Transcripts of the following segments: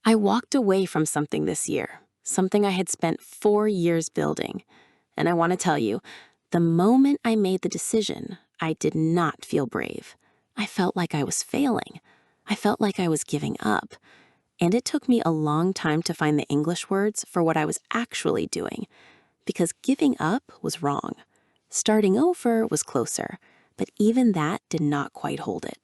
I walked away from something this year, something I had spent 4 years building. And I want to tell you, the moment I made the decision, I did not feel brave. I felt like I was failing. I felt like I was giving up. And it took me a long time to find the English words for what I was actually doing, because giving up was wrong. Starting over was closer, but even that did not quite hold it.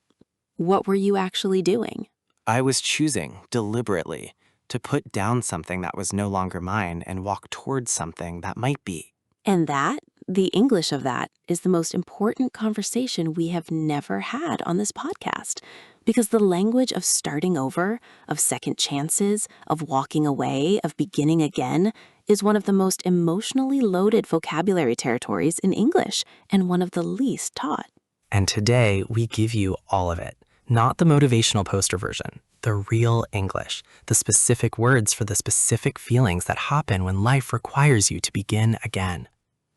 What were you actually doing? I was choosing, deliberately, to put down something that was no longer mine and walk towards something that might be. And that, the English of that, is the most important conversation we have never had on this podcast. Because the language of starting over, of second chances, of walking away, of beginning again, is one of the most emotionally loaded vocabulary territories in English and one of the least taught. And today, we give you all of it. Not the motivational poster version, the real English, the specific words for the specific feelings that happen when life requires you to begin again.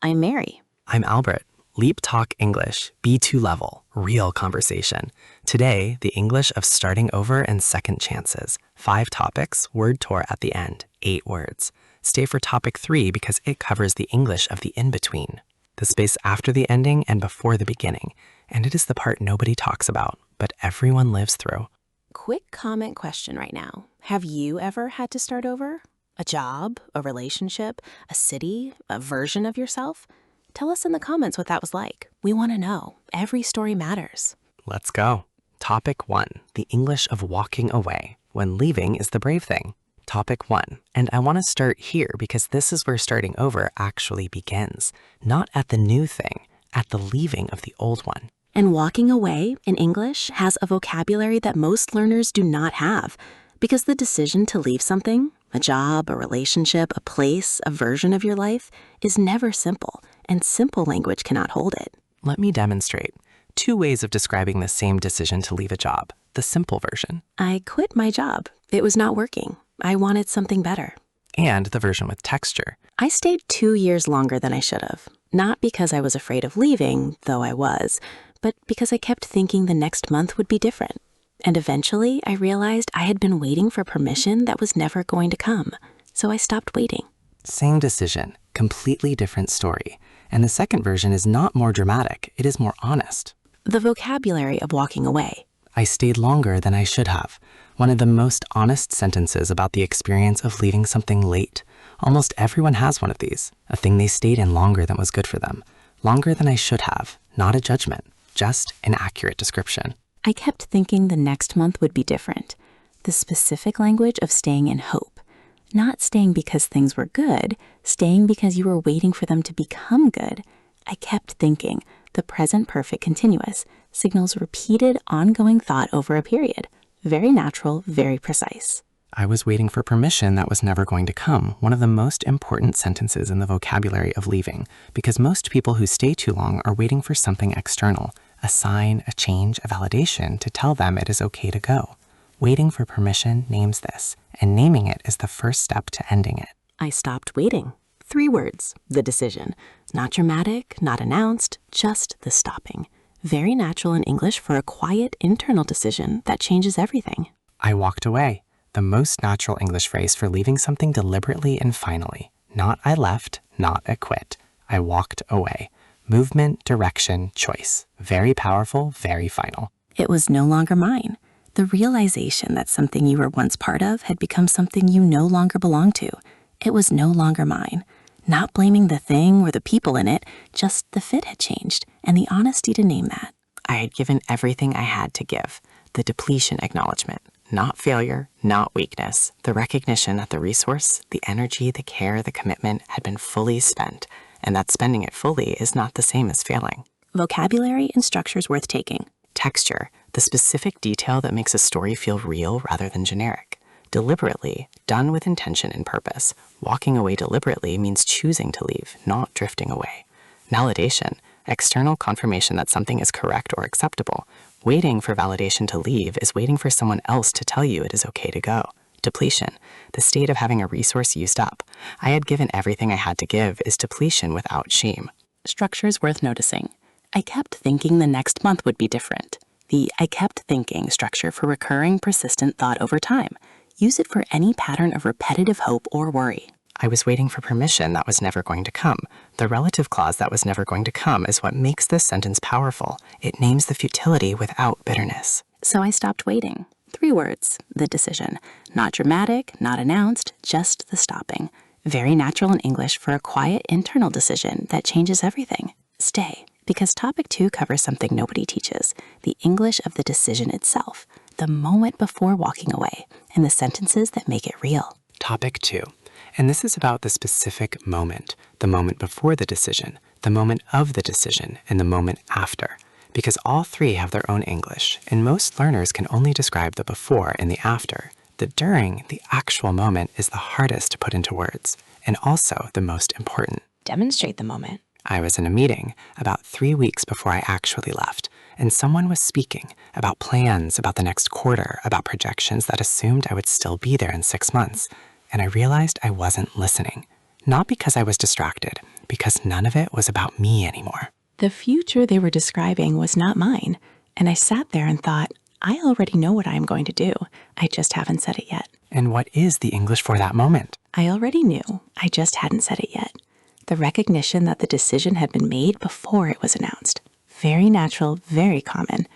I'm Mary. I'm Albert. LeapTalk English, B2 level, real conversation. Today, the English of starting over and second chances. 5 topics, word tour at the end, 8 words. Stay for topic 3 because it covers the English of the in-between, the space after the ending and before the beginning. And it is the part nobody talks about, but everyone lives through. Quick comment question right now. Have you ever had to start over? A job, a relationship, a city, a version of yourself? Tell us in the comments what that was like. We want to know. Every story matters. Let's go. Topic 1, the English of walking away, when leaving is the brave thing. Topic 1, and I want to start here because this is where starting over actually begins. Not at the new thing, at the leaving of the old one. And walking away in English has a vocabulary that most learners do not have, because the decision to leave something, a job, a relationship, a place, a version of your life, is never simple, and simple language cannot hold it. Let me demonstrate. 2 ways of describing the same decision to leave a job. The simple version. I quit my job. It was not working. I wanted something better. And the version with texture. I stayed 2 years longer than I should have, not because I was afraid of leaving, though I was, but because I kept thinking the next month would be different. And eventually, I realized I had been waiting for permission that was never going to come, so I stopped waiting. Same decision, completely different story. And the second version is not more dramatic, it is more honest. The vocabulary of walking away. I stayed longer than I should have. One of the most honest sentences about the experience of leaving something late. Almost everyone has one of these, a thing they stayed in longer than was good for them. Longer than I should have, not a judgment, just an accurate description. I kept thinking the next month would be different. The specific language of staying in hope. Not staying because things were good, staying because you were waiting for them to become good. I kept thinking, the present perfect continuous, signals repeated ongoing thought over a period. Very natural, very precise. I was waiting for permission that was never going to come, one of the most important sentences in the vocabulary of leaving, because most people who stay too long are waiting for something external, a sign, a change, a validation to tell them it is okay to go. Waiting for permission names this, and naming it is the first step to ending it. I stopped waiting. 3 words, the decision. Not dramatic, not announced, just the stopping. Very natural in English for a quiet internal decision that changes everything. I walked away, the most natural English phrase for leaving something deliberately and finally. Not I left, not I quit. I walked away. Movement, direction, choice. Very powerful, very final. It was no longer mine. The realization that something you were once part of had become something you no longer belonged to. It was no longer mine. Not blaming the thing or the people in it, just the fit had changed, and the honesty to name that. I had given everything I had to give. The depletion acknowledgement. Not failure, not weakness. The recognition that the resource, the energy, the care, the commitment had been fully spent, and that spending it fully is not the same as failing. Vocabulary and structures worth taking. Texture, the specific detail that makes a story feel real rather than generic. Deliberately, done with intention and purpose. Walking away deliberately means choosing to leave, not drifting away. Validation, external confirmation that something is correct or acceptable. Waiting for validation to leave is waiting for someone else to tell you it is okay to go. Depletion, the state of having a resource used up. I had given everything I had to give is depletion without shame. Structures worth noticing. I kept thinking the next month would be different. The I kept thinking structure for recurring, persistent thought over time. Use it for any pattern of repetitive hope or worry. I was waiting for permission that was never going to come. The relative clause that was never going to come is what makes this sentence powerful. It names the futility without bitterness. So I stopped waiting. 3 words, the decision. Not dramatic, not announced, just the stopping. Very natural in English for a quiet internal decision that changes everything. Stay, because topic 2 covers something nobody teaches, the English of the decision itself, the moment before walking away, and the sentences that make it real. Topic 2. And this is about the specific moment, the moment before the decision, the moment of the decision, and the moment after. Because all 3 have their own English, and most learners can only describe the before and the after. The during, the actual moment, is the hardest to put into words, and also the most important. Demonstrate the moment. I was in a meeting about 3 weeks before I actually left, and someone was speaking about plans, about the next quarter, about projections that assumed I would still be there in 6 months. And I realized I wasn't listening. Not because I was distracted, because none of it was about me anymore. The future they were describing was not mine, and I sat there and thought, I already know what I am going to do. I just haven't said it yet. And what is the English for that moment? I already knew. I just hadn't said it yet. The recognition that the decision had been made before it was announced. Very natural, very common.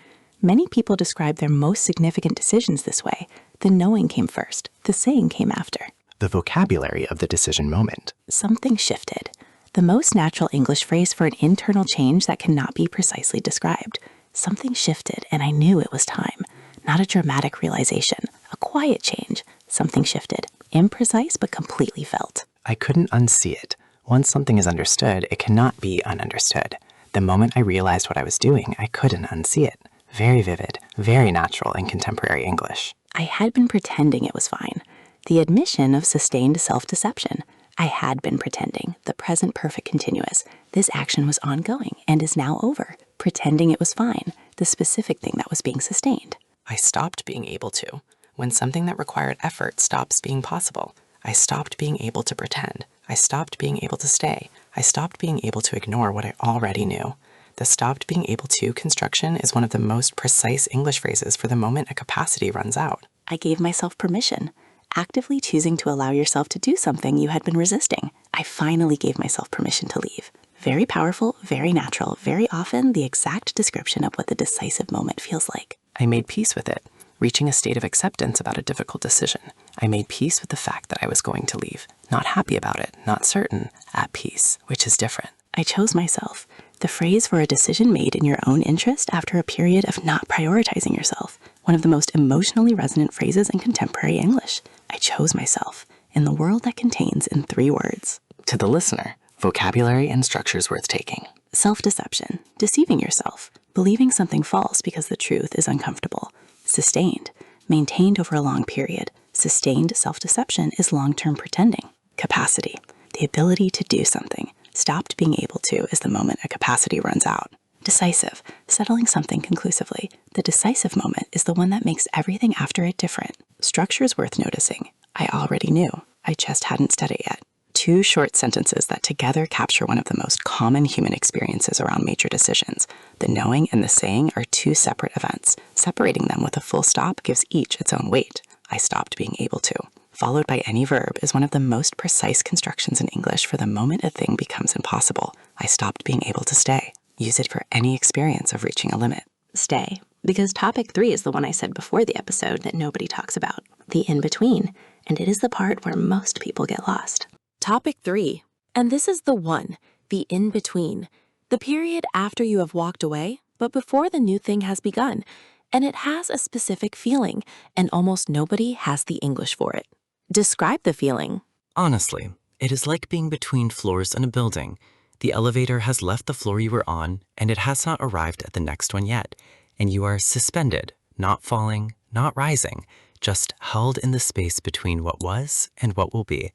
Many people describe their most significant decisions this way. The knowing came first. The saying came after. The vocabulary of the decision moment. Something shifted. The most natural English phrase for an internal change that cannot be precisely described. Something shifted, and I knew it was time. Not a dramatic realization, a quiet change. Something shifted. Imprecise, but completely felt. I couldn't unsee it. Once something is understood, it cannot be ununderstood. The moment I realized what I was doing, I couldn't unsee it. Very vivid, very natural in contemporary English. I had been pretending it was fine. The admission of sustained self-deception. I had been pretending, the present perfect continuous. This action was ongoing and is now over. Pretending it was fine, the specific thing that was being sustained. I stopped being able to. When something that required effort stops being possible, I stopped being able to pretend. I stopped being able to stay. I stopped being able to ignore what I already knew. The stopped being able to construction is one of the most precise English phrases for the moment a capacity runs out. I gave myself permission. Actively choosing to allow yourself to do something you had been resisting. I finally gave myself permission to leave. Very powerful, very natural, very often the exact description of what the decisive moment feels like. I made peace with it, reaching a state of acceptance about a difficult decision. I made peace with the fact that I was going to leave. Not happy about it, not certain, at peace, which is different. I chose myself. The phrase for a decision made in your own interest after a period of not prioritizing yourself. One of the most emotionally resonant phrases in contemporary English. I chose myself in the world that contains in 3 words. To the listener, vocabulary and structures worth taking. Self-deception, deceiving yourself, believing something false because the truth is uncomfortable. Sustained, maintained over a long period. Sustained self-deception is long-term pretending. Capacity, the ability to do something. Stopped being able to is the moment a capacity runs out. Decisive, settling something conclusively. The decisive moment is the one that makes everything after it different. Structures worth noticing. I already knew. I just hadn't said it yet. 2 short sentences that together capture one of the most common human experiences around major decisions. The knowing and the saying are 2 separate events. Separating them with a full stop gives each its own weight. I stopped being able to. Followed by any verb is one of the most precise constructions in English for the moment a thing becomes impossible. I stopped being able to stay. Use it for any experience of reaching a limit. Stay, because topic 3 is the one I said before the episode that nobody talks about. The in-between, and it is the part where most people get lost. Topic 3, and this is the one, the in-between. The period after you have walked away, but before the new thing has begun. And it has a specific feeling, and almost nobody has the English for it. Describe the feeling. Honestly, it is like being between floors in a building. The elevator has left the floor you were on, and it has not arrived at the next one yet, and you are suspended, not falling, not rising, just held in the space between what was and what will be.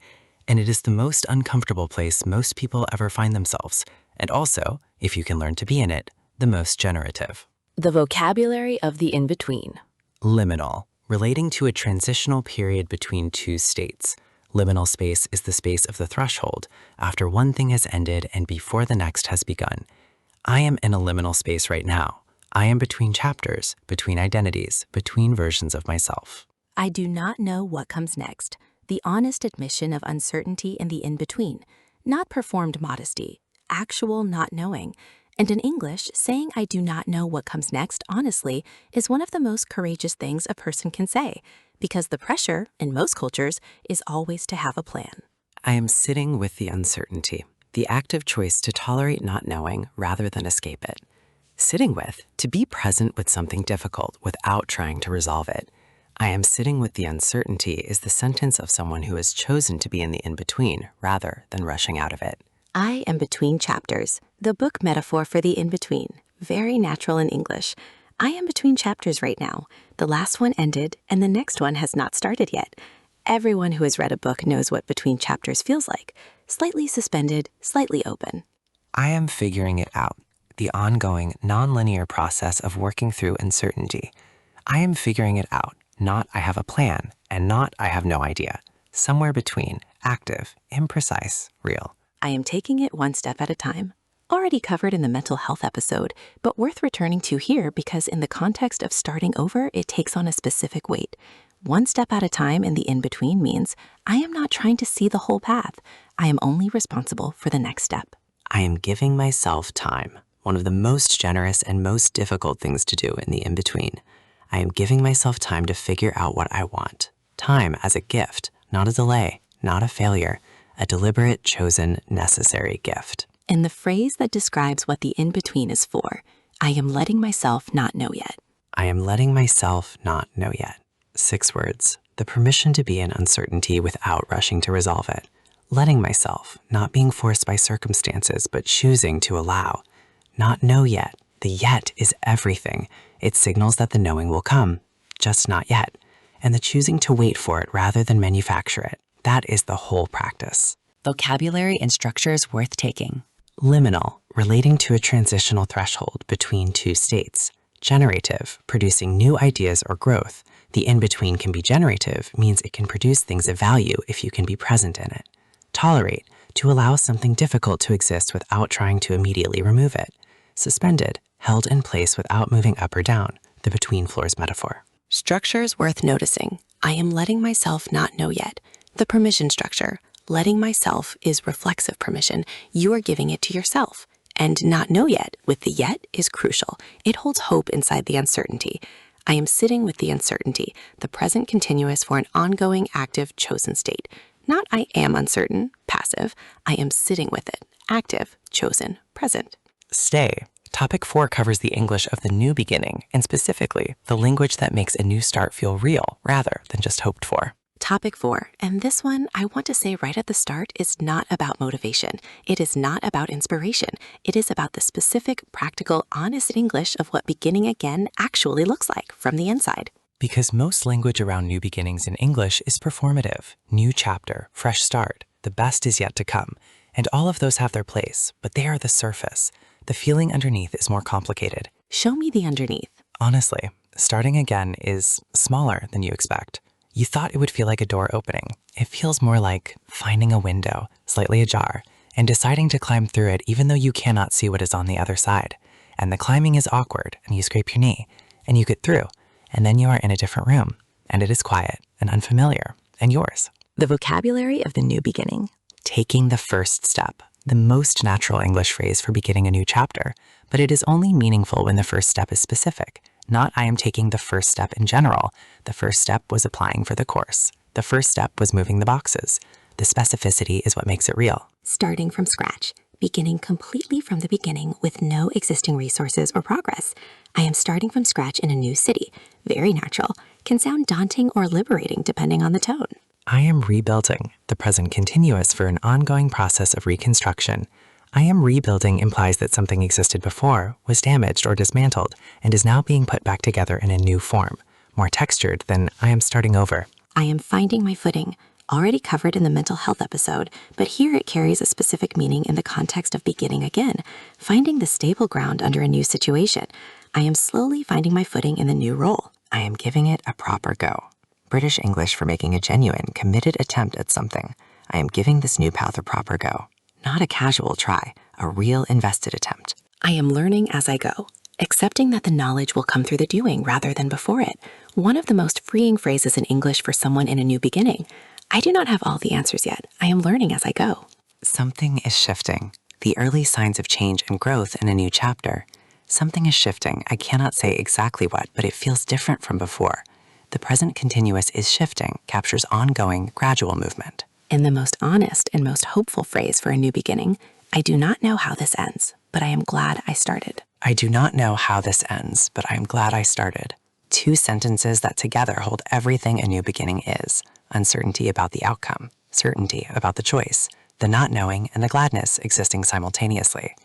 And it is the most uncomfortable place most people ever find themselves, and also, if you can learn to be in it, the most generative. The vocabulary of the in-between. Liminal, relating to a transitional period between 2 states. Liminal space is the space of the threshold, after one thing has ended and before the next has begun. I am in a liminal space right now. I am between chapters, between identities, between versions of myself. I do not know what comes next. The honest admission of uncertainty in the in-between. Not performed modesty, actual not knowing. And in English, saying I do not know what comes next honestly is one of the most courageous things a person can say, because the pressure, in most cultures, is always to have a plan. I am sitting with the uncertainty, the active choice to tolerate not knowing rather than escape it. Sitting with, to be present with something difficult without trying to resolve it. I am sitting with the uncertainty is the sentence of someone who has chosen to be in the in-between rather than rushing out of it. I am between chapters, the book metaphor for the in-between. Very natural in English. I am between chapters right now. The last one ended, and the next one has not started yet. Everyone who has read a book knows what between chapters feels like. Slightly suspended, slightly open. I am figuring it out, the ongoing, non-linear process of working through uncertainty. I am figuring it out, not I have a plan, and not I have no idea. Somewhere between, active, imprecise, real. I am taking it one step at a time. Already covered in the mental health episode, but worth returning to here because in the context of starting over, it takes on a specific weight. One step at a time in the in-between means I am not trying to see the whole path. I am only responsible for the next step. I am giving myself time, one of the most generous and most difficult things to do in the in-between. I am giving myself time to figure out what I want. Time as a gift, not a delay, not a failure, a deliberate, chosen, necessary gift. And the phrase that describes what the in-between is for, I am letting myself not know yet. I am letting myself not know yet. 6 words, the permission to be in uncertainty without rushing to resolve it. Letting myself, not being forced by circumstances, but choosing to allow. Not know yet. The yet is everything. It signals that the knowing will come, just not yet. And the choosing to wait for it rather than manufacture it. That is the whole practice. Vocabulary and structures worth taking. Liminal, relating to a transitional threshold between two states. Generative, producing new ideas or growth. The in-between can be generative, means it can produce things of value if you can be present in it. Tolerate, to allow something difficult to exist without trying to immediately remove it. Suspended, held in place without moving up or down, the between floors metaphor. Structures worth noticing. I am letting myself not know yet. The permission structure. Letting myself is reflexive permission. You are giving it to yourself. And not know yet with the yet is crucial. It holds hope inside the uncertainty. I am sitting with the uncertainty, the present continuous for an ongoing, active, chosen state. Not I am uncertain, passive. I am sitting with it, active, chosen, present. Stay. Topic 4 covers the English of the new beginning, and specifically, the language that makes a new start feel real rather than just hoped for. Topic 4, and this one I want to say right at the start is not about motivation. It is not about inspiration. It is about the specific, practical, honest English of what beginning again actually looks like from the inside. Because most language around new beginnings in English is performative. New chapter, fresh start, the best is yet to come. And all of those have their place, but they are the surface. The feeling underneath is more complicated. Show me the underneath. Honestly, starting again is smaller than you expect. You thought it would feel like a door opening. It feels more like finding a window, slightly ajar, and deciding to climb through it even though you cannot see what is on the other side. And the climbing is awkward, and you scrape your knee, and you get through, and then you are in a different room, and it is quiet and unfamiliar, and yours. The vocabulary of the new beginning. Taking the first step, the most natural English phrase for beginning a new chapter, but it is only meaningful when the first step is specific. Not I am taking the first step in general. The first step was applying for the course. The first step was moving the boxes. The specificity is what makes it real. Starting from scratch. Beginning completely from the beginning with no existing resources or progress. I am starting from scratch in a new city. Very natural. Can sound daunting or liberating depending on the tone. I am rebuilding, the present continuous for an ongoing process of reconstruction. I am rebuilding implies that something existed before, was damaged or dismantled, and is now being put back together in a new form, more textured than I am starting over. I am finding my footing. Already covered in the mental health episode, but here it carries a specific meaning in the context of beginning again, finding the stable ground under a new situation. I am slowly finding my footing in the new role. I am giving it a proper go. British English for making a genuine, committed attempt at something. I am giving this new path a proper go. Not a casual try, a real invested attempt. I am learning as I go. accepting that the knowledge will come through the doing rather than before it. One of the most freeing phrases in English for someone in a new beginning. I do not have all the answers yet. I am learning as I go. Something is shifting. The early signs of change and growth in a new chapter. Something is shifting. I cannot say exactly what, but it feels different from before. The present continuous is shifting, captures ongoing, gradual movement. In the most honest and most hopeful phrase for a new beginning, I do not know how this ends, but I am glad I started. I do not know how this ends, but I am glad I started. Two sentences that together hold everything a new beginning is. Uncertainty about the outcome, certainty about the choice, the not knowing and the gladness existing simultaneously.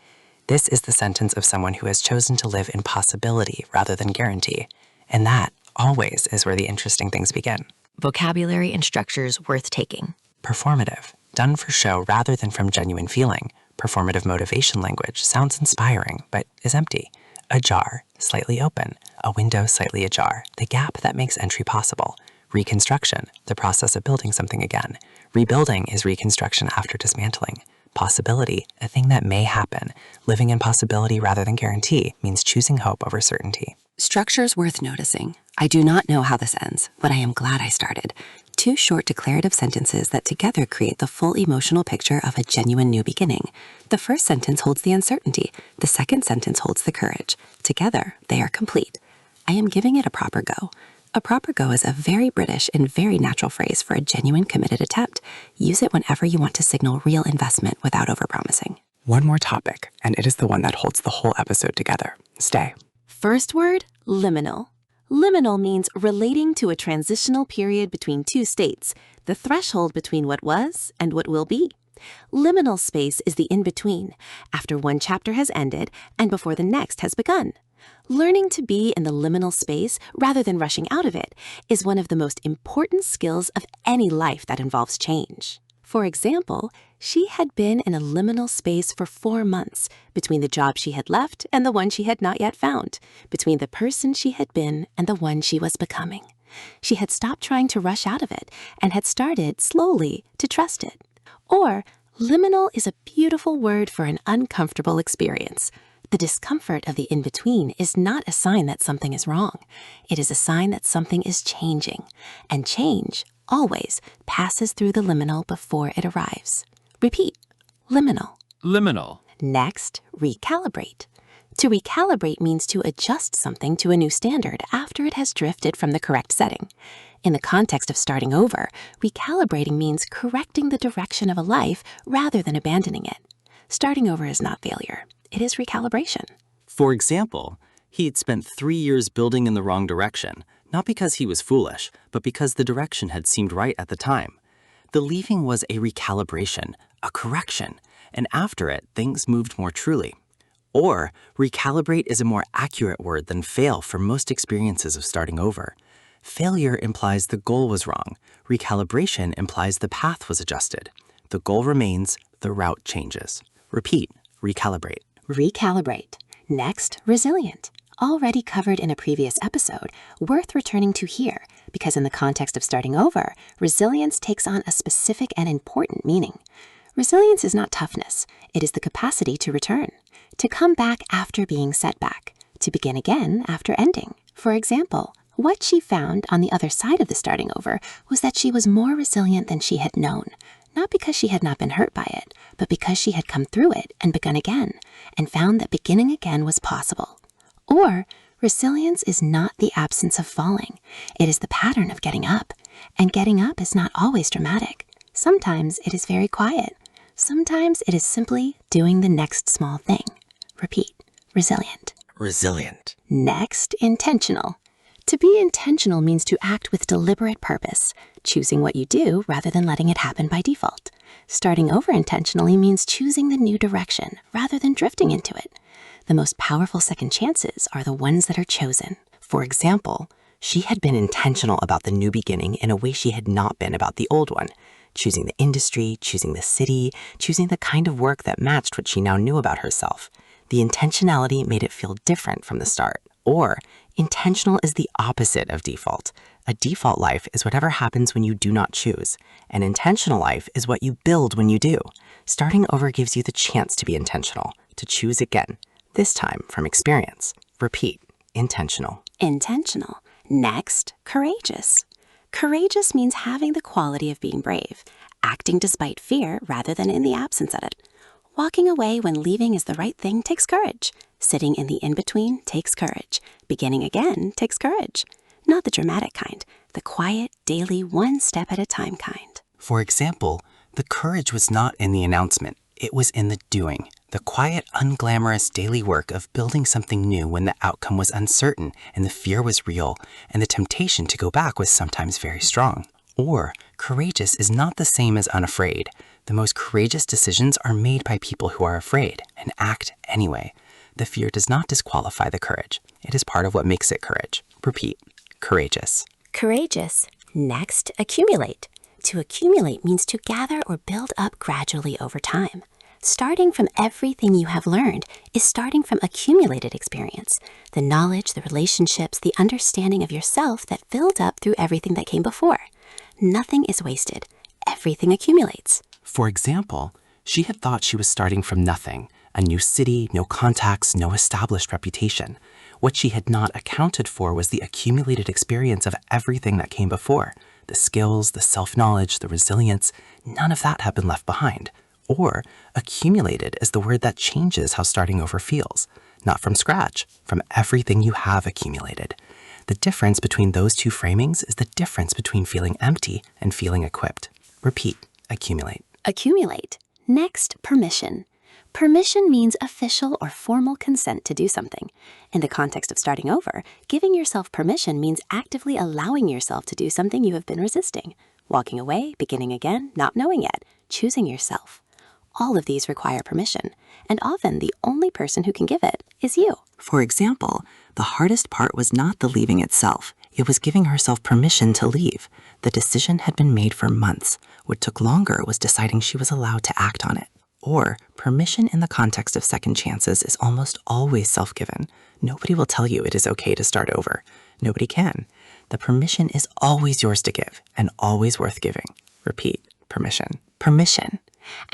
This is the sentence of someone who has chosen to live in possibility rather than guarantee. And that always is where the interesting things begin. Vocabulary and structures worth taking. Performative, done for show rather than from genuine feeling. Performative motivation language sounds inspiring, but is empty. Ajar, slightly open. A window slightly ajar, the gap that makes entry possible. Reconstruction, the process of building something again. Rebuilding is reconstruction after dismantling. Possibility, a thing that may happen. Living in possibility rather than guarantee means choosing hope over certainty. Structures worth noticing. I do not know how this ends, but I am glad I started. Two short declarative sentences that together create the full emotional picture of a genuine new beginning. The first sentence holds the uncertainty. The second sentence holds the courage. Together, they are complete. I am giving it a proper go. A proper go is a very British and very natural phrase for a genuine committed attempt. Use it whenever you want to signal real investment without overpromising. One more topic, and it is the one that holds the whole episode together. Stay. First word, liminal. Liminal means relating to a transitional period between two states, the threshold between what was and what will be. Liminal space is the in-between, after one chapter has ended and before the next has begun. Learning to be in the liminal space rather than rushing out of it is one of the most important skills of any life that involves change. For example, she had been in a liminal space for 4 months between the job she had left and the one she had not yet found, between the person she had been and the one she was becoming. She had stopped trying to rush out of it and had started slowly to trust it. Or, liminal is a beautiful word for an uncomfortable experience. The discomfort of the in-between is not a sign that something is wrong. It is a sign that something is changing, and change always passes through the liminal before it arrives. Repeat, liminal. Liminal. Next, recalibrate. To recalibrate means to adjust something to a new standard after it has drifted from the correct setting. In the context of starting over, recalibrating means correcting the direction of a life rather than abandoning it. Starting over is not failure. It is recalibration. For example, he had spent 3 years building in the wrong direction, not because he was foolish, but because the direction had seemed right at the time. The leaving was a recalibration, a correction, and after it, things moved more truly. Or, recalibrate is a more accurate word than fail for most experiences of starting over. Failure implies the goal was wrong. Recalibration implies the path was adjusted. The goal remains, the route changes. Repeat, recalibrate. Recalibrate. Next, resilient. Already covered in a previous episode, worth returning to here, because in the context of starting over, resilience takes on a specific and important meaning. Resilience is not toughness. It is the capacity to return, to come back after being set back, to begin again after ending. For example, what she found on the other side of the starting over was that she was more resilient than she had known, not because she had not been hurt by it, but because she had come through it and begun again, and found that beginning again was possible. Or, resilience is not the absence of falling. It is the pattern of getting up. And getting up is not always dramatic. Sometimes it is very quiet. Sometimes it is simply doing the next small thing. Repeat, resilient. Resilient. Next, intentional. To be intentional means to act with deliberate purpose, choosing what you do rather than letting it happen by default. Starting over intentionally means choosing the new direction rather than drifting into it. The most powerful second chances are the ones that are chosen. For example, she had been intentional about the new beginning in a way she had not been about the old one, choosing the industry, choosing the city, choosing the kind of work that matched what she now knew about herself. The intentionality made it feel different from the start. Or, intentional is the opposite of default. A default life is whatever happens when you do not choose. An intentional life is what you build when you do. Starting over gives you the chance to be intentional, to choose again, this time from experience. Repeat. Intentional. Intentional. Next, courageous. Courageous means having the quality of being brave, acting despite fear rather than in the absence of it. Walking away when leaving is the right thing takes courage. Sitting in the in-between takes courage. Beginning again takes courage. Not the dramatic kind, the quiet, daily, one step at a time kind. For example, the courage was not in the announcement. It was in the doing. The quiet, unglamorous daily work of building something new when the outcome was uncertain and the fear was real and the temptation to go back was sometimes very strong. Or, courageous is not the same as unafraid. The most courageous decisions are made by people who are afraid and act anyway. The fear does not disqualify the courage. It is part of what makes it courage. Repeat. Courageous. Courageous. Next, accumulate. To accumulate means to gather or build up gradually over time. Starting from everything you have learned is starting from accumulated experience, the knowledge, the relationships, the understanding of yourself that built up through everything that came before. Nothing is wasted. Everything accumulates. For example, she had thought she was starting from nothing, a new city, no contacts, no established reputation. What she had not accounted for was the accumulated experience of everything that came before. The skills, the self-knowledge, the resilience, none of that had been left behind. Or, accumulated is the word that changes how starting over feels. Not from scratch, from everything you have accumulated. The difference between those two framings is the difference between feeling empty and feeling equipped. Repeat. Accumulate. Accumulate. Next, permission. Permission means official or formal consent to do something. In the context of starting over, giving yourself permission means actively allowing yourself to do something you have been resisting. Walking away, beginning again, not knowing yet, choosing yourself. All of these require permission, and often the only person who can give it is you. For example, the hardest part was not the leaving itself. It was giving herself permission to leave. The decision had been made for months. What took longer was deciding she was allowed to act on it. Or, permission in the context of second chances is almost always self-given. Nobody will tell you it is okay to start over. Nobody can. The permission is always yours to give and always worth giving. Repeat. Permission. Permission.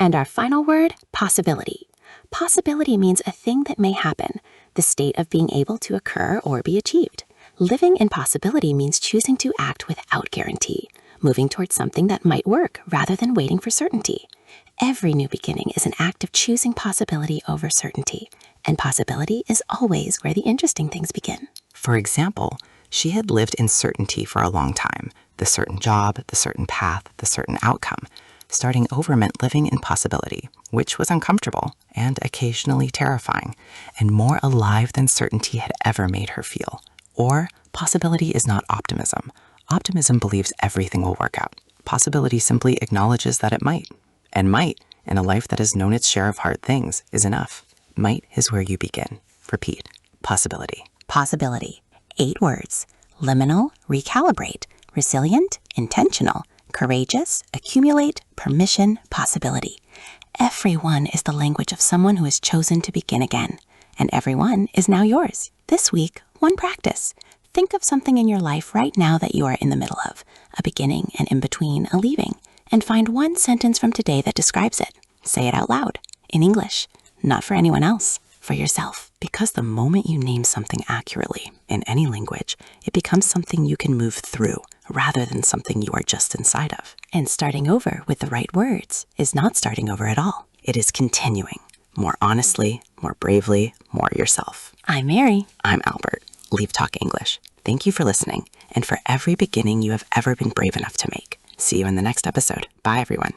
And our final word, possibility. Possibility means a thing that may happen, the state of being able to occur or be achieved. Living in possibility means choosing to act without guarantee, moving towards something that might work rather than waiting for certainty. Every new beginning is an act of choosing possibility over certainty, and possibility is always where the interesting things begin. For example, she had lived in certainty for a long time, the certain job, the certain path, the certain outcome. Starting over meant living in possibility, which was uncomfortable and occasionally terrifying, and more alive than certainty had ever made her feel. Or, possibility is not optimism. Optimism believes everything will work out. Possibility simply acknowledges that it might. And might, in a life that has known its share of hard things, is enough. Might is where you begin. Repeat. Possibility. Possibility. 8 words. Liminal, recalibrate. Resilient, intentional. Courageous, accumulate, permission, possibility. Everyone is the language of someone who has chosen to begin again. And everyone is now yours. This week, one practice. Think of something in your life right now that you are in the middle of, a beginning, an in-between, a leaving, and find one sentence from today that describes it. Say it out loud, in English, not for anyone else, for yourself. Because the moment you name something accurately, in any language, it becomes something you can move through, rather than something you are just inside of. And starting over with the right words is not starting over at all. It is continuing, more honestly, more bravely, more yourself. I'm Mary. I'm Albert. LeapTalk English. Thank you for listening, and for every beginning you have ever been brave enough to make. See you in the next episode. Bye, everyone.